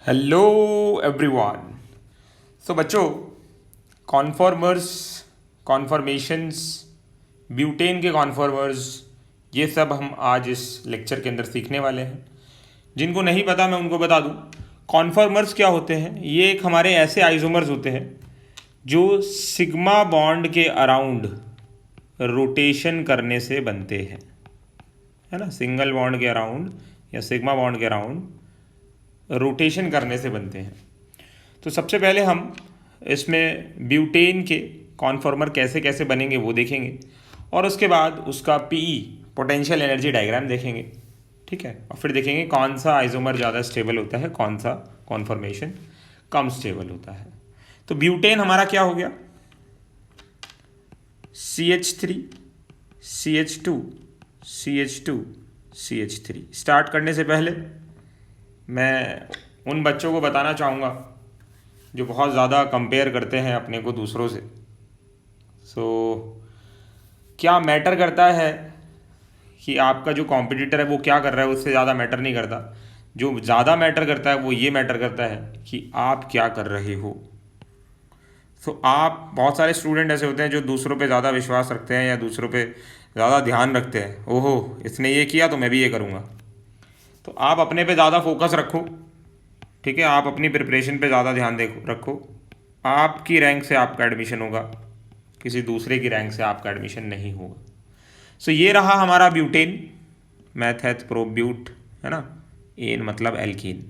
Hello everyone. So बच्चों, conformers, conformations, butane के conformers, ये सब हम आज इस लेक्चर के अंदर सीखने वाले हैं। जिनको नहीं पता मैं उनको बता दूं, कॉन्फॉर्मर्स क्या होते हैं। ये एक हमारे ऐसे आइसोमर्स होते हैं जो सिग्मा बॉन्ड के अराउंड रोटेशन करने से बनते हैं, है ना। सिंगल बॉन्ड के अराउंड या सिग्मा बॉन्ड के अराउंड रोटेशन करने से बनते हैं। तो सबसे पहले हम इसमें ब्यूटेन के कॉन्फॉर्मर कैसे कैसे बनेंगे वो देखेंगे, और उसके बाद उसका पीई पोटेंशियल एनर्जी डायग्राम देखेंगे, ठीक है। और फिर देखेंगे कौन सा आइसोमर ज़्यादा स्टेबल होता है, कौन सा कॉन्फॉर्मेशन कम स्टेबल होता है। तो ब्यूटेन हमारा क्या हो गया, CH3 CH2 CH2 CH3। Start करने से पहले मैं उन बच्चों को बताना चाहूँगा जो बहुत ज़्यादा कंपेयर करते हैं अपने को दूसरों से। क्या मैटर करता है कि आपका जो कॉम्पिटिटर है वो क्या कर रहा है, उससे ज़्यादा मैटर नहीं करता। जो ज़्यादा मैटर करता है वो ये मैटर करता है कि आप क्या कर रहे हो। आप बहुत सारे स्टूडेंट ऐसे होते हैं जो दूसरों पे ज़्यादा विश्वास रखते हैं या दूसरों पे ज़्यादा ध्यान रखते हैं। ओहो, इसने ये किया तो मैं भी ये करूँगा। तो आप अपने पे ज़्यादा फोकस रखो, ठीक है। आप अपनी प्रिपरेशन पे ज़्यादा ध्यान रखो। आपकी रैंक से आपका एडमिशन होगा, किसी दूसरे की रैंक से आपका एडमिशन नहीं होगा। ये रहा हमारा ब्यूटेन, मैथ प्रो ब्यूट, है ना। एन मतलब एल्कीन।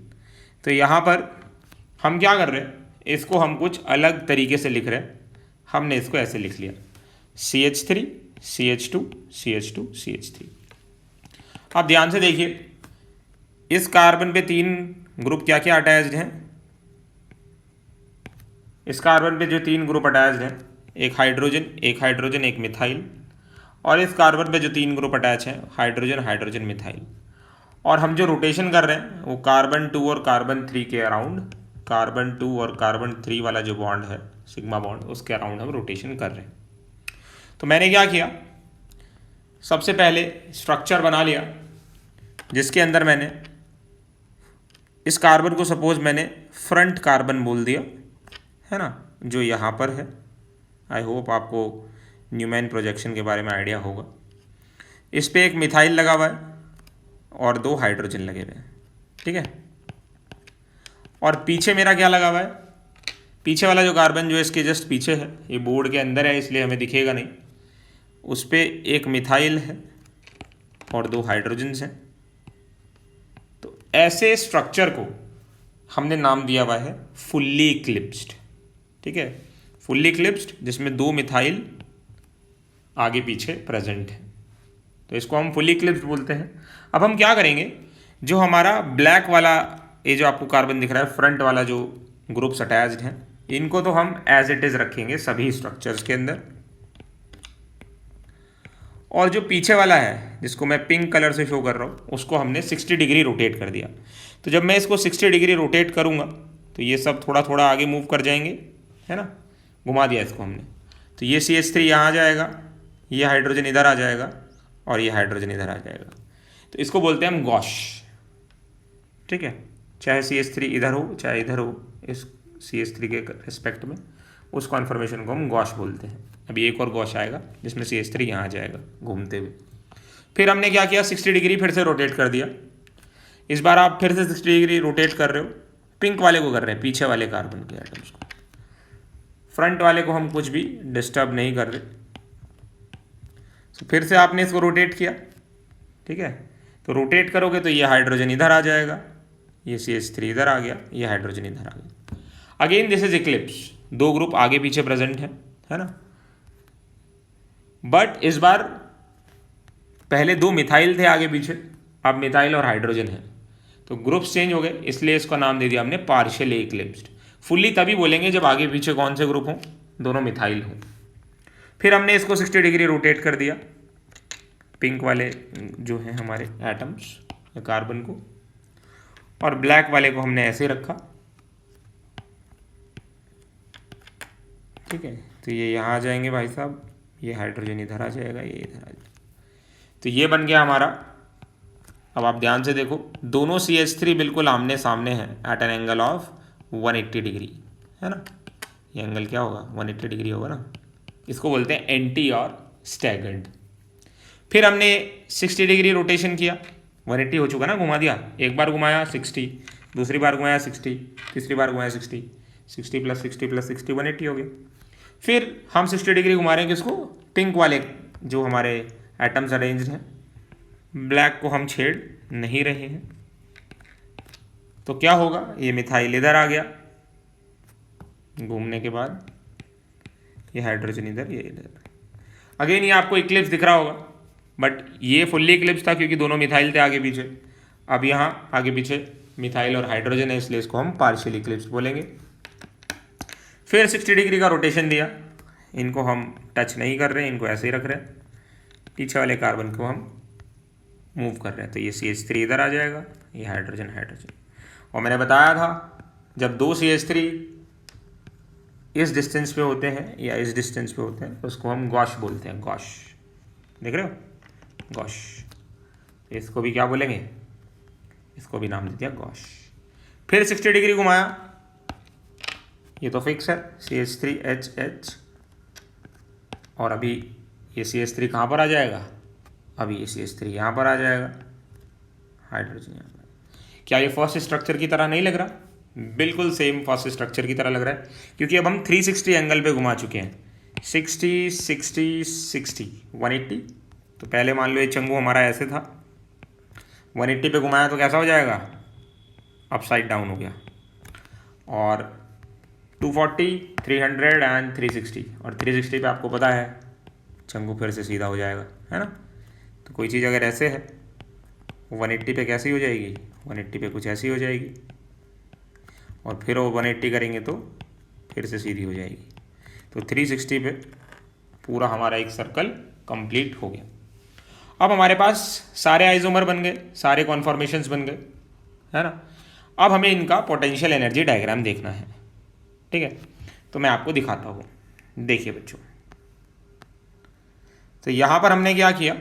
तो यहाँ पर हम क्या कर रहे हैं, इसको हम कुछ अलग तरीके से लिख रहे हैं। हमने इसको ऐसे लिख लिया, CH3 CH2 CH2 CH3। आप ध्यान से देखिए, इस कार्बन पे 3 ग्रुप क्या क्या अटैच्ड हैं। इस कार्बन पे जो 3 ग्रुप अटैच्ड हैं, एक हाइड्रोजन एक मिथाइल। और इस कार्बन पे जो 3 ग्रुप अटैच हैं, हाइड्रोजन हाइड्रोजन मिथाइल। और हम जो रोटेशन कर रहे हैं वो कार्बन 2 और कार्बन 3 के अराउंड, कार्बन 2 और कार्बन 3 वाला जो बॉन्ड है सिग्मा बॉन्ड, उसके अराउंड हम रोटेशन कर रहे हैं। तो मैंने क्या किया, सबसे पहले स्ट्रक्चर बना लिया जिसके अंदर मैंने इस कार्बन को सपोज मैंने फ्रंट कार्बन बोल दिया, है ना, जो यहाँ पर है। आई होप आपको न्यूमैन प्रोजेक्शन के बारे में आइडिया होगा। इस पे एक मिथाइल लगा हुआ है और 2 हाइड्रोजन लगे हुए हैं, ठीक है। और पीछे मेरा क्या लगा हुआ है, पीछे वाला जो कार्बन जो इसके जस्ट पीछे है, ये बोर्ड के अंदर है इसलिए हमें दिखेगा नहीं, उस पर एक मिथाइल है और 2 हाइड्रोजन्स हैं। तो ऐसे स्ट्रक्चर को हमने नाम दिया हुआ है फुल्ली इक्लिप्स्ड, ठीक है। फुल्ली इक्लिप्स्ड जिसमें 2 मिथाइल आगे पीछे प्रेजेंट है, तो इसको हम फुल्ली इक्लिप्स्ड बोलते हैं। अब हम क्या करेंगे, जो हमारा ब्लैक वाला ये जो आपको कार्बन दिख रहा है, फ्रंट वाला जो ग्रुप्स अटैच्ड हैं, इनको तो हम एज इट इज रखेंगे सभी स्ट्रक्चर्स के अंदर। और जो पीछे वाला है जिसको मैं पिंक कलर से शो कर रहा हूँ, उसको हमने 60 डिग्री रोटेट कर दिया। तो जब मैं इसको 60 डिग्री रोटेट करूँगा तो ये सब थोड़ा थोड़ा आगे मूव कर जाएंगे, है ना। घुमा दिया इसको हमने, तो ये CH3 यहाँ आ जाएगा, ये हाइड्रोजन इधर आ जाएगा और ये हाइड्रोजन इधर आ जाएगा। तो इसको बोलते हैं हम गॉश, ठीक है। चाहे CH3 इधर हो चाहे इधर हो, इस CH3 के रिस्पेक्ट में उस कॉन्फर्मेशन को हम गॉश बोलते हैं। अभी एक और गॉश आएगा जिसमें CH3 यहाँ आ जाएगा घूमते हुए। फिर हमने क्या किया, 60 डिग्री फिर से रोटेट कर दिया। इस बार आप फिर से 60 डिग्री रोटेट कर रहे हो, पिंक वाले को कर रहे हैं, पीछे वाले कार्बन के एटम्स को। फ्रंट वाले को हम कुछ भी डिस्टर्ब नहीं कर रहे। तो फिर से आपने इसको रोटेट किया, ठीक है। तो रोटेट करोगे तो ये हाइड्रोजन इधर आ जाएगा, ये CH3 इधर आ गया, ये हाइड्रोजन इधर आ गया। Again this is Eclipse, 2 group आगे पीछे प्रेजेंट है ना। बट इस बार पहले 2 मिथाइल थे आगे पीछे, अब मिथाइल और हाइड्रोजन है, तो ग्रुप्स चेंज हो गए, इसलिए इसका नाम दे दिया हमने पार्शियली इक्लिप्स्ड। फुल्ली तभी बोलेंगे जब आगे पीछे कौन से ग्रुप हों, दोनों मिथाइल हों। फिर हमने इसको 60 डिग्री रोटेट कर दिया, पिंक वाले जो हैं हमारे एटम्स या कार्बन को, और ब्लैक वाले को हमने ऐसे रखा, ठीक है। तो ये यहाँ आ जाएंगे भाई साहब, ये हाइड्रोजन इधर आ जाएगा, ये इधर आ जाएगा। तो ये बन गया हमारा अब आप ध्यान से देखो, दोनों CH3 बिल्कुल आमने सामने हैं at an angle of 180 degree, है ना। ये एंगल क्या होगा, 180 डिग्री होगा ना। इसको बोलते हैं एंटी और स्टैगर्ड। फिर हमने 60 डिग्री रोटेशन किया, 180 हो चुका ना, घुमा दिया, एक बार घुमाया 60, दूसरी बार घुमाया 60, तीसरी बार घुमाया 60, 60 + 60 + 60 180 हो गया। फिर हम 60 डिग्री घुमा रहे हैं किसको, पिंक वाले जो हमारे एटम्स अरेंज्ड हैं, ब्लैक को हम छेड़ नहीं रहे हैं। तो क्या होगा, ये मिथाइल इधर आ गया घूमने के बाद, ये हाइड्रोजन इधर, ये इधर। अगेन ये आपको इक्लिप्स दिख रहा होगा, बट ये फुल्ली इक्लिप्स था क्योंकि दोनों मिथाइल थे आगे पीछे। अब यहाँ आगे पीछे मिथाइल और हाइड्रोजन है, इसलिए इसको हम पार्शियल इक्लिप्स बोलेंगे। फिर 60 डिग्री का रोटेशन दिया, इनको हम टच नहीं कर रहे हैं, इनको ऐसे ही रख रहे हैं, पीछे वाले कार्बन को हम मूव कर रहे हैं। तो ये CH3 इधर आ जाएगा, ये हाइड्रोजन हाइड्रोजन। और मैंने बताया था जब दो CH3 इस डिस्टेंस पे होते हैं या इस डिस्टेंस पे होते हैं, उसको हम गॉश बोलते हैं, गॉश, देख रहे हो, गॉश। इसको भी क्या बोलेंगे, इसको भी नाम दे दिया गॉश। फिर 60 डिग्री घुमाया, ये तो फिक्स है CH3HH, और अभी ये CH3 कहाँ पर आ जाएगा, अभी ये CH3 यहाँ पर आ जाएगा, हाइड्रोजन यहाँ पर। क्या ये फर्स्ट स्ट्रक्चर की तरह नहीं लग रहा, बिल्कुल सेम फर्स्ट स्ट्रक्चर की तरह लग रहा है, क्योंकि अब हम 360 एंगल पे घुमा चुके हैं, 60 60 60 180। तो पहले मान लो ये चंगू हमारा ऐसे था, 180 पे घुमाया तो कैसा हो जाएगा, अपसाइड डाउन हो गया। और 240 300 एंड 360, और 360 पे आपको पता है चंगू फिर से सीधा हो जाएगा, है ना। तो कोई चीज़ अगर ऐसे है 180 पे कैसी हो जाएगी, 180 पे कुछ ऐसी हो जाएगी, और फिर वो 180 करेंगे तो फिर से सीधी हो जाएगी। तो 360 पे पूरा हमारा एक सर्कल कंप्लीट हो गया। अब हमारे पास सारे आइसोमर बन गए, सारे कॉन्फॉर्मेशंस बन गए, है ना। अब हमें इनका पोटेंशियल एनर्जी डायग्राम देखना है, ठीक है। तो मैं आपको दिखाता हूँ, देखिए बच्चों। तो यहाँ पर हमने क्या किया,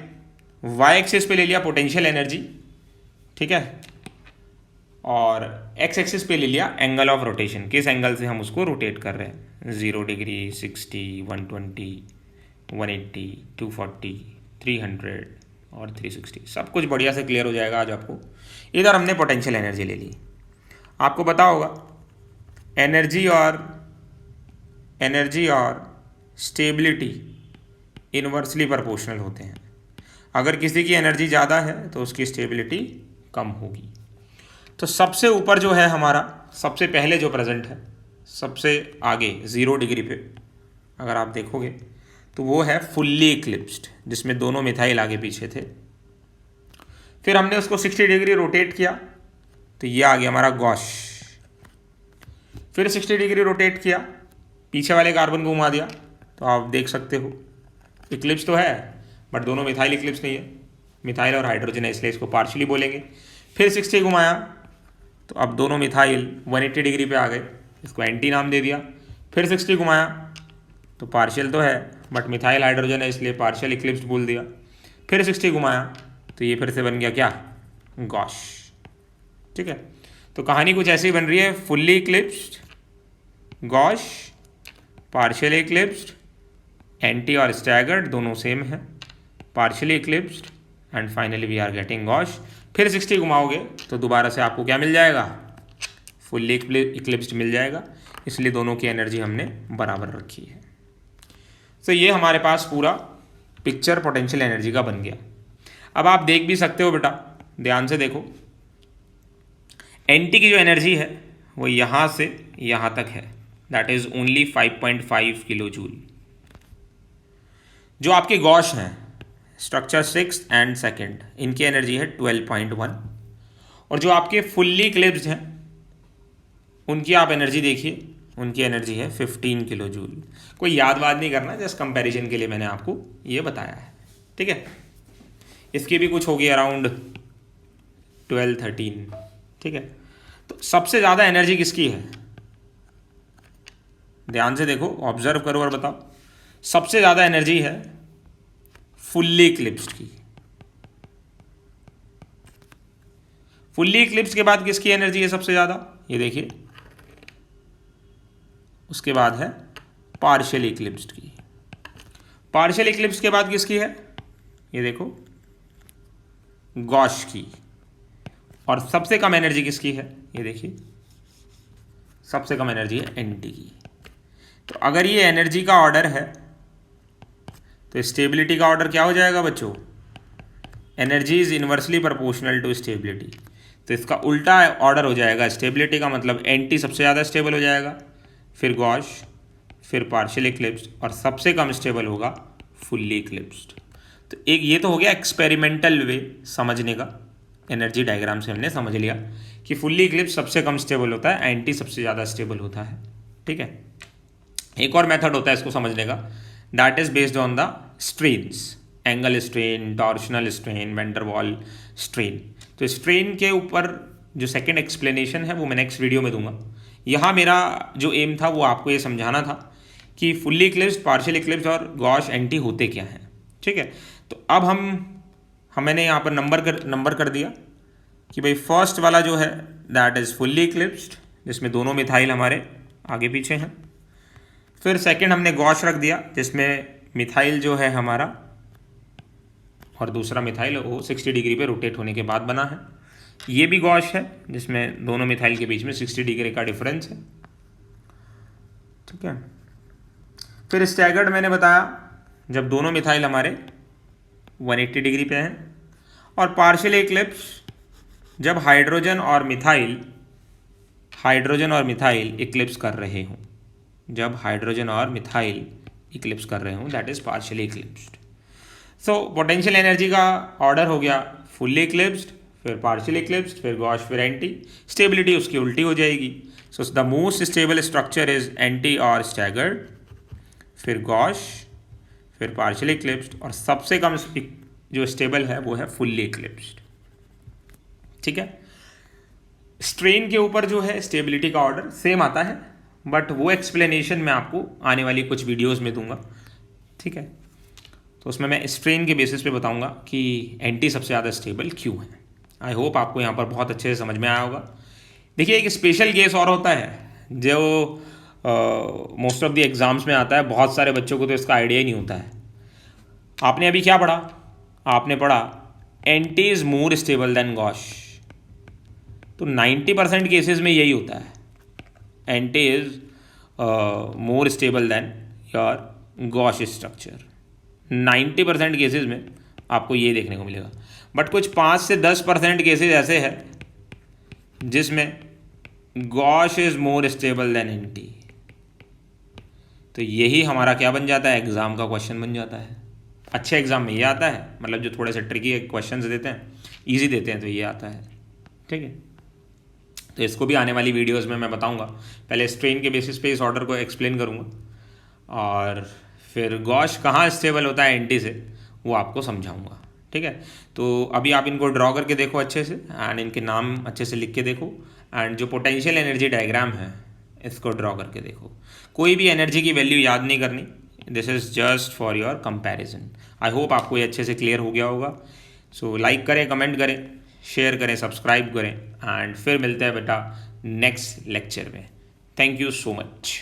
वाई एक्सिस पे ले लिया पोटेंशियल एनर्जी, ठीक है, और एक्स एक्सिस पे ले लिया एंगल ऑफ रोटेशन, किस एंगल से हम उसको रोटेट कर रहे हैं, 0 डिग्री, 60, 120, 180, 240, 300 और 360। सब कुछ बढ़िया से क्लियर हो जाएगा आज आपको। इधर हमने पोटेंशियल एनर्जी ले ली। आपको पता होगा एनर्जी और स्टेबिलिटी इन्वर्सली प्रोपोर्शनल होते हैं। अगर किसी की एनर्जी ज़्यादा है तो उसकी स्टेबिलिटी कम होगी। तो सबसे ऊपर जो है हमारा, सबसे पहले जो प्रेजेंट है, सबसे आगे 0 डिग्री पे अगर आप देखोगे तो वो है फुल्ली इक्लिप्स्ड, जिसमें दोनों मिथाइल आगे पीछे थे। फिर हमने उसको 60 डिग्री रोटेट किया तो ये आ गया हमारा गॉश। फिर 60 डिग्री रोटेट किया, पीछे वाले कार्बन को घुमा दिया, तो आप देख सकते हो इक्लिप्स तो है बट दोनों मिथाइल इक्लिप्स नहीं है, मिथाइल और हाइड्रोजन है, इसलिए इसको पार्शियली बोलेंगे। फिर 60 घुमाया तो अब दोनों मिथाइल 180 डिग्री पे आ गए, इसको एंटी नाम दे दिया। फिर 60 घुमाया तो पार्शियल तो है बट मिथाइल हाइड्रोजन है, इसलिए पार्शियल इक्लिप्स बोल दिया। फिर 60 घुमाया तो ये फिर से बन गया क्या, गॉश, ठीक है। तो कहानी कुछ ऐसी बन रही है, fully eclipsed, gauche, partially eclipsed, anti और स्टैगर्ड दोनों सेम है, partially eclipsed and finally we are getting gauche. फिर 60 घुमाओगे तो दोबारा से आपको क्या मिल जाएगा, फुल्ली इक्लिप्स्ड मिल जाएगा, इसलिए दोनों की एनर्जी हमने बराबर रखी है। तो ये हमारे पास पूरा पिक्चर पोटेंशियल एनर्जी का बन गया। अब आप देख भी सकते हो बेटा, ध्यान से देखो, एंटी की जो एनर्जी है वो यहाँ से यहाँ तक है, that is only 5.5 kilo joule. जो आपके गॉश हैं स्ट्रक्चर 6 एंड 2, इनकी एनर्जी है 12.1, और जो आपके फुल्ली इक्लिप्स्ड हैं उनकी आप एनर्जी देखिए, उनकी एनर्जी है 15 किलो जूल। कोई याद वाद नहीं करना, जस्ट कंपैरिजन के लिए मैंने आपको ये बताया है, ठीक है। इसकी भी कुछ होगी अराउंड 12-13, ठीक है। तो सबसे ज़्यादा एनर्जी किसकी है, ध्यान से देखो, ऑब्जर्व करो और बताओ। सबसे ज़्यादा एनर्जी है फुल्ली इक्लिप्स्ड की, फुल्ली इक्लिप्स के बाद किसकी एनर्जी है सबसे ज़्यादा, ये देखिए, उसके बाद है पार्शियल इक्लिप्स्ड की। पार्शियल इक्लिप्स के बाद किसकी है, ये देखो, गॉश की। और सबसे कम एनर्जी किसकी है, ये देखिए, सबसे कम एनर्जी है एनटी की। तो अगर ये एनर्जी का ऑर्डर है तो स्टेबिलिटी का ऑर्डर क्या हो जाएगा बच्चों, energy is inversely proportional to stability. तो इसका उल्टा ऑर्डर हो जाएगा, स्टेबिलिटी का मतलब एनटी सबसे ज़्यादा स्टेबल हो जाएगा, फिर गॉश, फिर पार्शियल इक्लिप्स्ड, और सबसे कम स्टेबल होगा फुल्ली इक्लिप्स्ड। तो एक ये तो हो गया एक्सपेरिमेंटल वे समझने का, एनर्जी डायग्राम से हमने समझ लिया कि फुल्ली इक्लिप्स सबसे कम स्टेबल होता है, एंटी सबसे ज़्यादा स्टेबल होता है। ठीक है, एक और मेथड होता है इसको समझने का, that is based on the strains, angle strain, torsional strain, van der Waals strain. तो स्ट्रेन के ऊपर जो सेकेंड एक्सप्लेनेशन है वो मैं नेक्स्ट वीडियो में दूंगा। यहाँ मेरा जो एम था वो आपको ये समझाना था कि फुल्ली इक्लिप्स्ड, पार्शियल इक्लिप्स्ड और गॉश एंटी होते क्या हैं। ठीक है, तो अब मैंने यहाँ पर नंबर कर दिया कि भाई फर्स्ट वाला जो है दैट इज़ फुल्ली इक्लिप्स्ड, जिसमें दोनों मिथाइल हमारे आगे पीछे हैं। फिर सेकंड हमने गॉश रख दिया, जिसमें मिथाइल जो है हमारा और दूसरा मिथाइल वो 60 डिग्री पे रोटेट होने के बाद बना है। ये भी गॉश है, जिसमें दोनों मिथाइल के बीच में 60 डिग्री का डिफरेंस है। ठीक है, फिर स्टैगर्ड मैंने बताया जब दोनों मिथाइल हमारे 180 डिग्री पे हैं, और पार्शियल इक्लिप्स जब हाइड्रोजन और मिथाइल इक्लिप्स कर रहे हों, जब हाइड्रोजन और मिथाइल इक्लिप्स कर रहे हों, that is partial eclipsed. So potential energy का ऑर्डर हो गया फुल्ली इक्लिप्स्ड, फिर पार्शियल इक्लिप्स्ड, फिर गॉश, फिर एंटी। स्टेबिलिटी उसकी उल्टी हो जाएगी। So the most stable structure is anti और स्टैगर्ड, फिर गॉश, फिर पार्शियल इक्लिप्स्ड, और सबसे कम जो स्टेबल है वो है फुल्ली इक्लिप्स्ड। ठीक है, स्ट्रेन के ऊपर जो है स्टेबिलिटी का ऑर्डर सेम आता है, बट वो एक्सप्लेनेशन मैं आपको आने वाली कुछ वीडियोस में दूंगा। ठीक है, तो उसमें मैं स्ट्रेन के बेसिस पे बताऊंगा कि एंटी सबसे ज़्यादा स्टेबल क्यों है। आई होप आपको यहाँ पर बहुत अच्छे से समझ में आया होगा। देखिए, एक स्पेशल केस और होता है जो मोस्ट ऑफ द एग्जाम्स में आता है, बहुत सारे बच्चों को तो इसका आइडिया ही नहीं होता है। आपने अभी क्या पढ़ा, आपने पढ़ा anti is more stable then gosh. तो 90% केसेस में यही होता है, anti is more stable then your gosh structure. 90% cases में आपको ये देखने को मिलेगा, बट कुछ 5 से 10% केसेस ऐसे हैं जिसमें gosh is more stable then anti. तो यही हमारा क्या बन जाता है, एग्जाम का क्वेश्चन बन जाता है। अच्छे एग्जाम में ये आता है, मतलब जो थोड़े से ट्रिकी क्वेश्चन देते हैं, इजी देते हैं, तो ये आता है। ठीक है, तो इसको भी आने वाली वीडियोस में मैं बताऊंगा। पहले स्ट्रेन के बेसिस पे इस ऑर्डर को एक्सप्लेन करूंगा, और फिर गॉश कहाँ स्टेबल होता है एंटी से वो आपको समझाऊंगा। ठीक है, तो अभी आप इनको ड्रॉ करके देखो अच्छे से, एंड इनके नाम अच्छे से लिख के देखो, एंड जो पोटेंशियल एनर्जी डायग्राम है इसको ड्रॉ करके देखो। कोई भी एनर्जी की वैल्यू याद नहीं करनी, this is just for your comparison. I hope आपको ये अच्छे से क्लियर हो गया होगा। सो लाइक करें, कमेंट करें, शेयर करें, सब्सक्राइब करें, एंड फिर मिलते हैं बेटा नेक्स्ट लेक्चर में। Thank you so much.